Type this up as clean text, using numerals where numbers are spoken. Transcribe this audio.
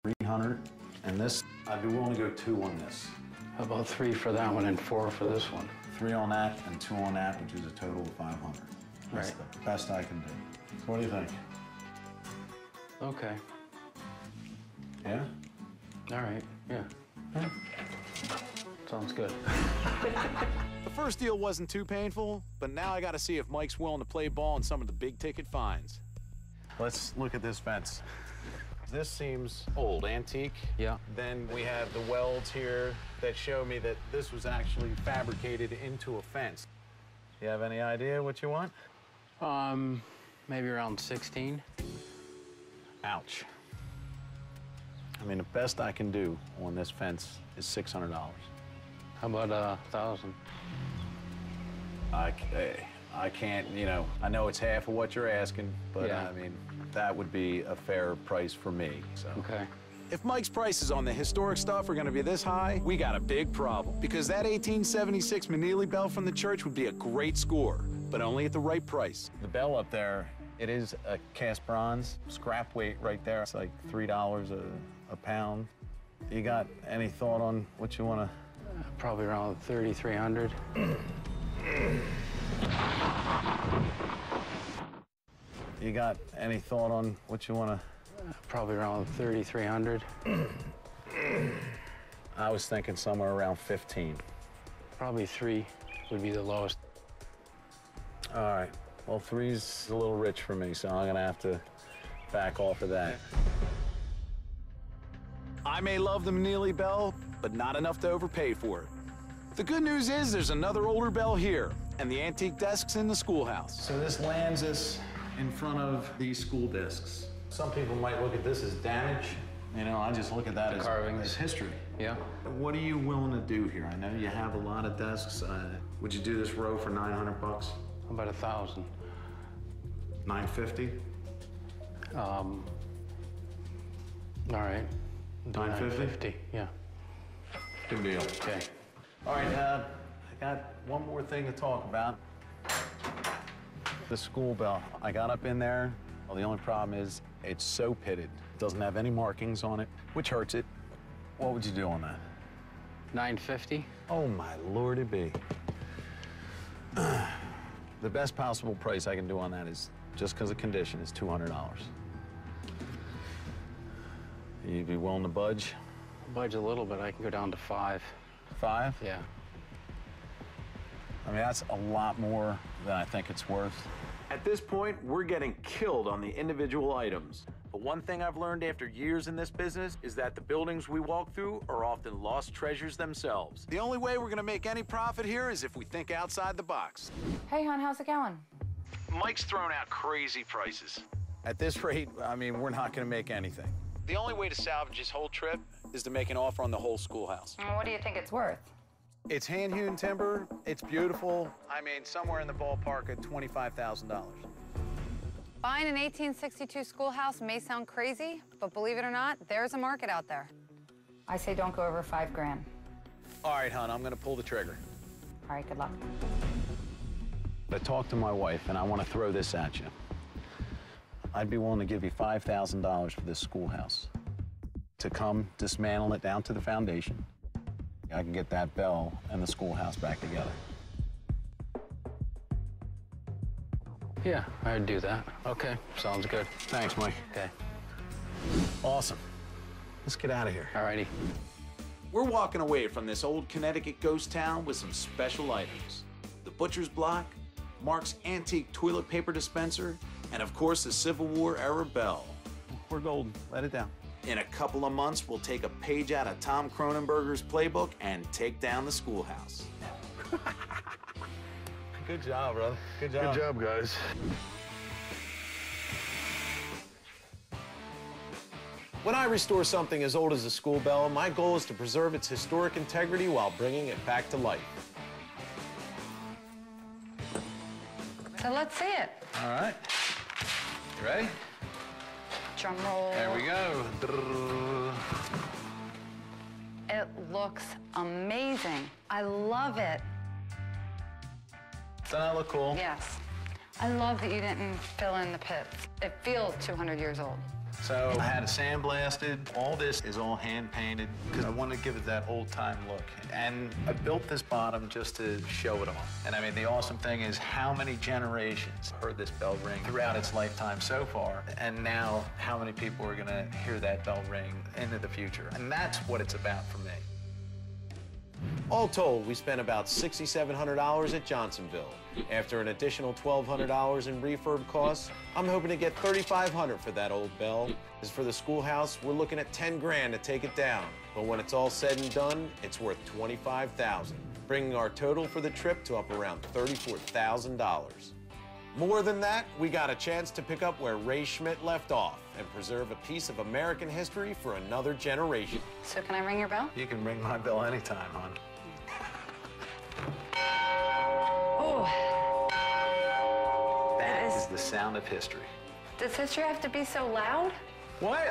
300. And this, I'd be willing to go 2 on this. How about 3 for that one and 4 for this one? 3 on that and 2 on that, which is a total of 500. That's Right. the best I can do. So what do you think? Okay. Yeah? All right, yeah. Sounds good. The first deal wasn't too painful, but now I gotta see if Mike's willing to play ball in some of the big ticket finds. Let's look at this fence. This seems old, antique. Yeah. Then we have the welds here that show me that this was actually fabricated into a fence. You have any idea what you want? Maybe around 16. Ouch. I mean, the best I can do on this fence is $600. How about 1,000? I can't, you know, I know it's half of what you're asking, but Yeah. I mean, that would be a fair price for me, so. Okay. If Mike's prices on the historic stuff are gonna be this high, we got a big problem. Because that 1876 Manili bell from the church would be a great score, but only at the right price. The bell up there, it is a cast bronze, scrap weight right there. It's like $3 a pound. You got any thought on what you wanna? Probably around 3,300. You got any thought on what you wanna? Probably around 3,300. I was thinking somewhere around 15. Probably 3 would be the lowest. All right, well, 3's a little rich for me, so I'm gonna have to back off of that. I may love the Manili bell, but not enough to overpay for it. The good news is there's another older bell here, and the antique desk's in the schoolhouse. So this lands us in front of these school desks. Some people might look at this as damage. You know, I just look at that carvings. as history. Yeah. What are you willing to do here? I know you have a lot of desks. Would you do this row for 900 bucks? How about 1,000? 950? All right. Do 950? Yeah. Good deal. Okay. All right, I got one more thing to talk about. The school bell. I got up in there. Well, the only problem is it's so pitted. It doesn't have any markings on it, which hurts it. What would you do on that? 950? Oh, my lordy be. The best possible price I can do on that is, just because of condition, is $200. You'd be willing to budge? Budge a little bit. I can go down to 5. 5? Yeah. I mean, that's a lot more than I think it's worth. At this point, we're getting killed on the individual items. But one thing I've learned after years in this business is that the buildings we walk through are often lost treasures themselves. The only way we're gonna make any profit here is if we think outside the box. Hey, hon, how's it going? Mike's throwing out crazy prices. At this rate, I mean, we're not gonna make anything. The only way to salvage this whole trip is to make an offer on the whole schoolhouse. What do you think it's worth? It's hand-hewn timber, it's beautiful. I mean, somewhere in the ballpark of $25,000. Buying an 1862 schoolhouse may sound crazy, but believe it or not, there's a market out there. I say don't go over 5 grand. All right, hon, I'm gonna pull the trigger. All right, good luck. I talked to my wife, and I want to throw this at you. I'd be willing to give you $5,000 for this schoolhouse. To come dismantle it down to the foundation. I can get that bell and the schoolhouse back together. Yeah, I'd do that. Okay, sounds good. Thanks, Mike. Okay. Awesome. Let's get out of here. All righty. We're walking away from this old Connecticut ghost town with some special items. The butcher's block, Mark's antique toilet paper dispenser, and of course the Civil War era bell. We're golden. Let it down. In a couple of months, we'll take a page out of Tom Cronenberger's playbook and take down the schoolhouse. Good job, brother. Good job. Good job, guys. When I restore something as old as a school bell, my goal is to preserve its historic integrity while bringing it back to life. So let's see it. All right. You ready? Drum roll. There we go. It looks amazing. I love it. Doesn't that look cool? Yes. I love that you didn't fill in the pits. It feels 200 years old. So I had it sandblasted. All this is all hand painted because I want to give it that old time look. And I built this bottom just to show it off. And I mean, the awesome thing is how many generations heard this bell ring throughout its lifetime so far. And now how many people are going to hear that bell ring into the future. And that's what it's about for me. All told, we spent about $6,700 at Johnsonville. After an additional $1,200 in refurb costs, I'm hoping to get $3,500 for that old bell. As for the schoolhouse, we're looking at 10 grand to take it down. But when it's all said and done, it's worth $25,000, bringing our total for the trip to up around $34,000. More than that, we got a chance to pick up where Ray Schmidt left off and preserve a piece of American history for another generation. So can I ring your bell? You can ring my bell anytime, hon. Oh. That is the sound of history. Does history have to be so loud? What?